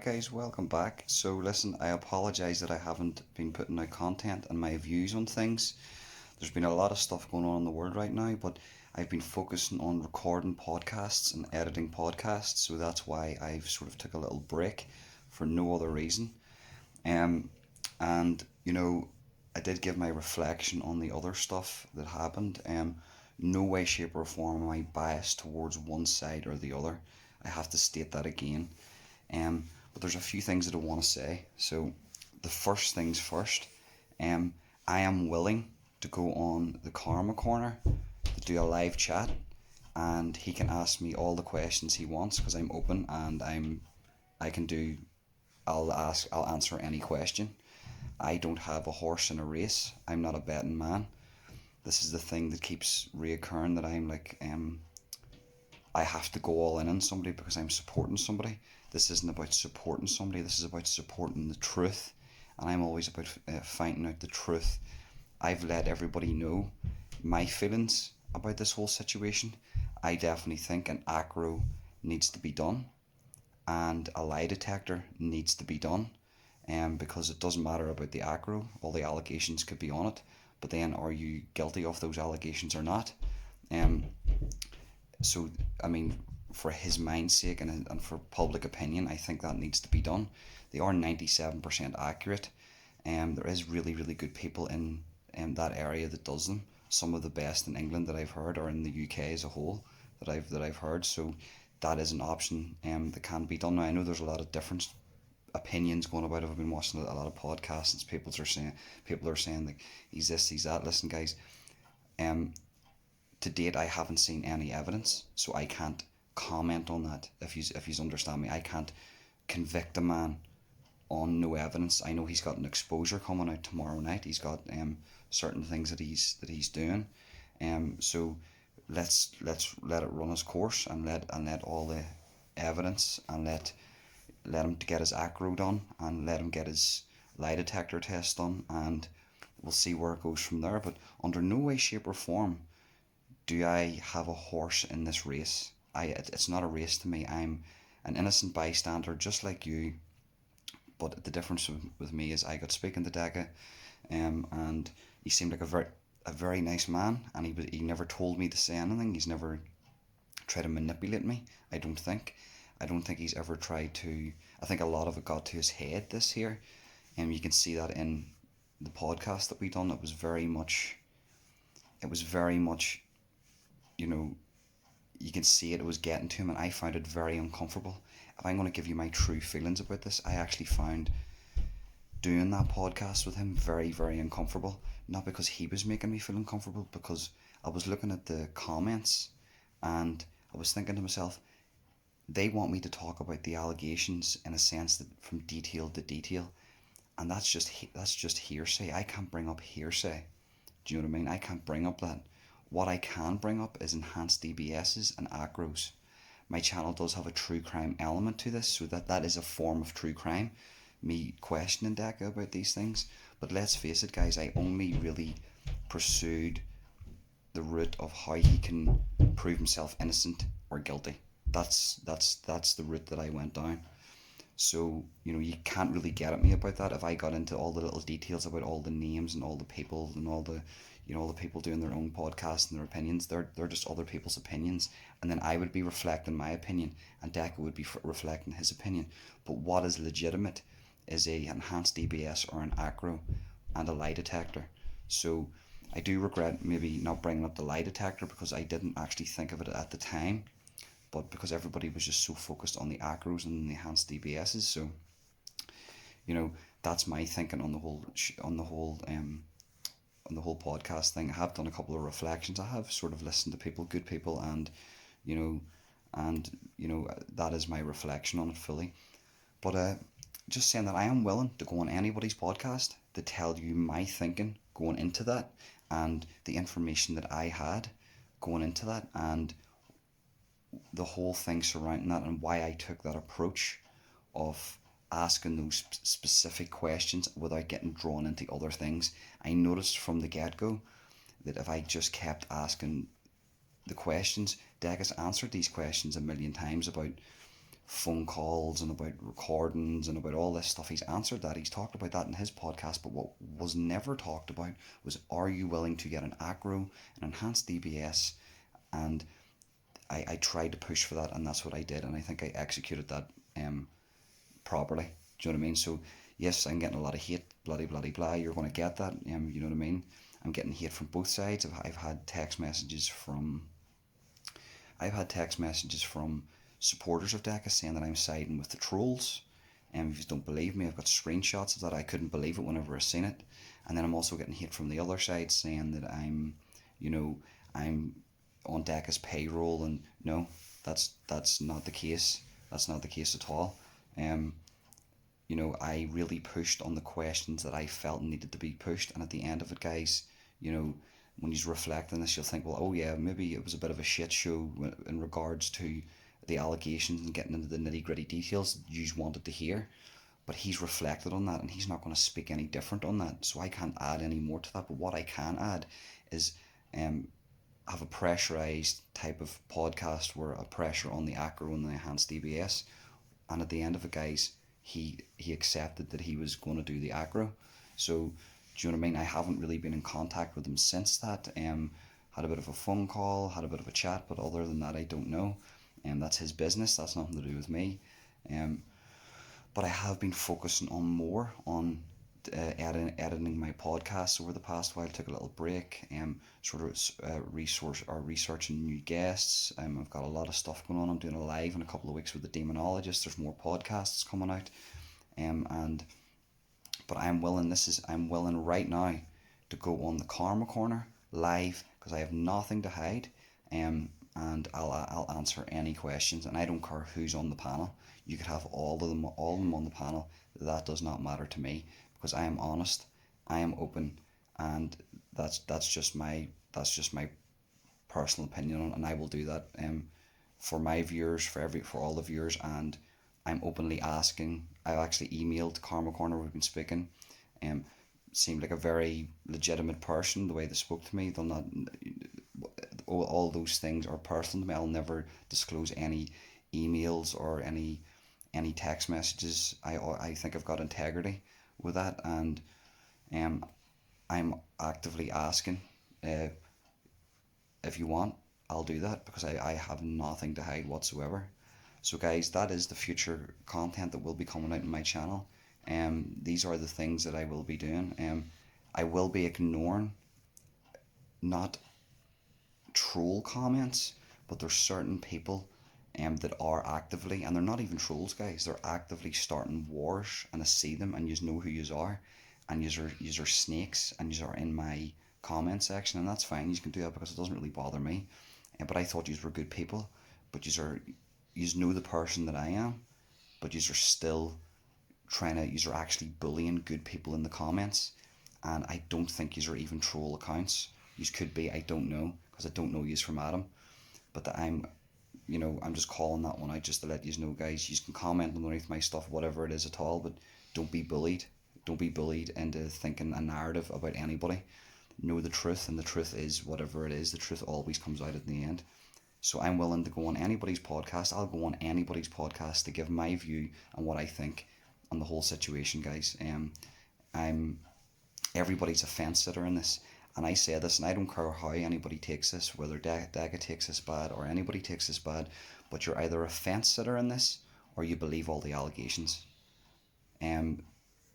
guys, welcome back. So listen, I apologise that I haven't been putting out content and my views on things. There's been a lot of stuff going on in the world right now, but I've been focusing on recording podcasts and editing podcasts, so that's why I've sort of took a little break for no other reason. Um, and I did give my reflection on the other stuff that happened. No way, shape, or form am I biased towards one side or the other. I have to state that again. But there's a few things that I want to say. So, the first things first, I am willing to go on the Karma Corner to do a live chat, and he can ask me all the questions he wants because I'm open and I can do. I'll answer any question. I don't have a horse in a race. I'm not a betting man. This is the thing that keeps reoccurring, that I'm like, I have to go all in on somebody because I'm supporting somebody. This isn't about supporting somebody. This is about supporting the truth, and I'm always about finding out the truth. I've let everybody know my feelings about this whole situation. I definitely think an acro needs to be done, and a lie detector needs to be done, because it doesn't matter about the acro. All the allegations could be on it, but then are you guilty of those allegations or not? Um, so, I mean, for his mind's sake and for public opinion, I think that needs to be done. They are 97% accurate. There is really, really good people in that area that does them. Some of the best in England that I've heard, or in the UK as a whole, that I've heard. So that is an option that can be done. Now, I know there's a lot of different opinions going about it. I've been watching a lot of podcasts, and people are saying like, he's this, he's that. Listen, guys, to date, I haven't seen any evidence, so I can't comment on that. If you understand me, I can't convict a man on no evidence. I know he's got an exposure coming out tomorrow night. He's got certain things that he's doing. So let's let it run its course, and let all the evidence, and let him get his acro done, and let him get his lie detector test done, and we'll see where it goes from there. But under no way, shape, or form do I have a horse in this race. It's not a race to me. I'm an innocent bystander, just like you. But the difference with me is I got speaking to Decca, and he seemed like a very nice man, and he never told me to say anything. He's never tried to manipulate me. I don't think he's ever tried to. I think a lot of it got to his head this year, and you can see that in the podcast that we done. It was very much. You know, you can see it was getting to him, and I found it very uncomfortable. If I'm going to give you my true feelings about this, I actually found doing that podcast with him very, very uncomfortable. Not because he was making me feel uncomfortable, because I was looking at the comments, and I was thinking to myself, they want me to talk about the allegations in a sense that from detail to detail, and that's just hearsay. I can't bring up hearsay. Do you know what I mean? I can't bring up that. What I can bring up is enhanced DBSs and acros. My channel does have a true crime element to this, so that is a form of true crime, me questioning Decca about these things. But let's face it, guys, I only really pursued the route of how he can prove himself innocent or guilty. That's the route that I went down. So, you can't really get at me about that. If I got into all the little details about all the names and all the people and all the people doing their own podcasts and their opinions, they're just other people's opinions, and then I would be reflecting my opinion, and Decca would be reflecting his opinion. But what is legitimate is a enhanced DBS or an acro and a lie detector. So I do regret maybe not bringing up the lie detector, because I didn't actually think of it at the time, but because everybody was just so focused on the acros and the enhanced DBSs. So that's my thinking on the whole podcast thing. I have done a couple of reflections. I have sort of listened to people, good people, and that is my reflection on it fully. But just saying that I am willing to go on anybody's podcast to tell you my thinking going into that, and the information that I had going into that, and the whole thing surrounding that, and why I took that approach of asking those specific questions without getting drawn into other things. I noticed from the get-go that if I just kept asking the questions, Deck has answered these questions a million times about phone calls and about recordings and about all this stuff. He's answered that. He's talked about that in his podcast. But what was never talked about was, are you willing to get an acro, an enhanced DBS? And I tried to push for that, and that's what I did. And I think I executed that properly. Do you know what I mean? So yes, I'm getting a lot of hate, bloody bloody blah. You're going to get that. You know what I mean? I'm getting hate from both sides. I've had text messages from supporters of Decca saying that I'm siding with the trolls. And if you don't believe me, I've got screenshots of that. I couldn't believe it whenever I seen it. And then I'm also getting hate from the other side saying that I'm on Decca's payroll, and no, that's not the case. That's not the case at all. I really pushed on the questions that I felt needed to be pushed, and at the end of it, guys, when you reflect on this, you'll think, well, oh yeah, maybe it was a bit of a shit show in regards to the allegations and getting into the nitty gritty details you wanted to hear. But he's reflected on that, and he's not going to speak any different on that, so I can't add any more to that. But what I can add is have a pressurized type of podcast where a pressure on the acro and the enhanced DBS, and at the end of it, guys, he accepted that he was going to do the acro. So do you know what I mean? I haven't really been in contact with him since that. Had a bit of a phone call, had a bit of a chat, but other than that, I don't know. That's his business. That's nothing to do with me. But I have been focusing on more on editing my podcasts over the past while. I took a little break, researching new guests. I've got a lot of stuff going on. I'm doing a live in a couple of weeks with the Demonologist. There's more podcasts coming out, but I'm willing right now to go on the Karma Corner live because I have nothing to hide, and I'll answer any questions, and I don't care who's on the panel. You could have all of them on the panel. That does not matter to me, because I am honest, I am open, and that's just my personal opinion on it, and I will do that for my viewers, for all the viewers, and I'm openly asking. I actually emailed Karma Corner. We've been speaking. Seemed like a very legitimate person the way they spoke to me. They'll not. All those things are personal to me. I'll never disclose any emails or any text messages. I think I've got integrity with that, and I'm actively asking if you want, I'll do that, because I have nothing to hide whatsoever. So guys, that is the future content that will be coming out in my channel. These are the things that I will be doing. I will be ignoring not troll comments, but there's certain people that are actively, and they're not even trolls, guys, they're actively starting wars, and I see them, and you know who you are, and you are snakes, and you are in my comment section, and that's fine. You can do that because it doesn't really bother me. But I thought you were good people, but you know the person that I am, but you are still you are actually bullying good people in the comments, and I don't think you are even troll accounts. You could be, I don't know, because I don't know you from Adam, but I'm just calling that one out just to let you know, guys. You can comment underneath my stuff, whatever it is at all, but don't be bullied. Don't be bullied into thinking a narrative about anybody. Know the truth, and the truth is whatever it is. The truth always comes out at the end. So I'm willing to go on anybody's podcast. I'll go on anybody's podcast to give my view on what I think on the whole situation, guys. Everybody's a fence sitter in this. And I say this, and I don't care how anybody takes this, whether Decca takes this bad or anybody takes this bad, but you're either a fence sitter in this or you believe all the allegations. And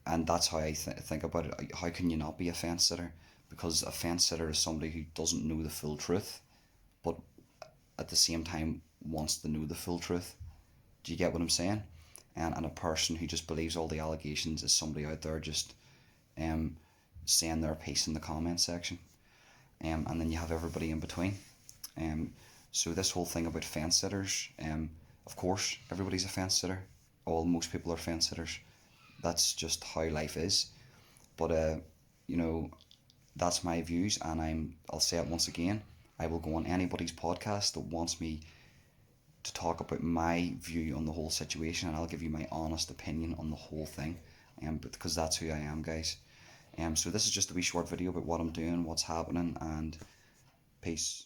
that's how I think about it. How can you not be a fence sitter? Because a fence sitter is somebody who doesn't know the full truth, but at the same time wants to know the full truth. Do you get what I'm saying? And a person who just believes all the allegations is somebody out there just saying their piece in the comment section, and then you have everybody in between. So this whole thing about fence sitters, of course everybody's a fence sitter. Most people are fence sitters. That's just how life is. But that's my views, and I'll say it once again. I will go on anybody's podcast that wants me to talk about my view on the whole situation, and I'll give you my honest opinion on the whole thing, because that's who I am, guys. So this is just a wee short video about what I'm doing, what's happening, and peace.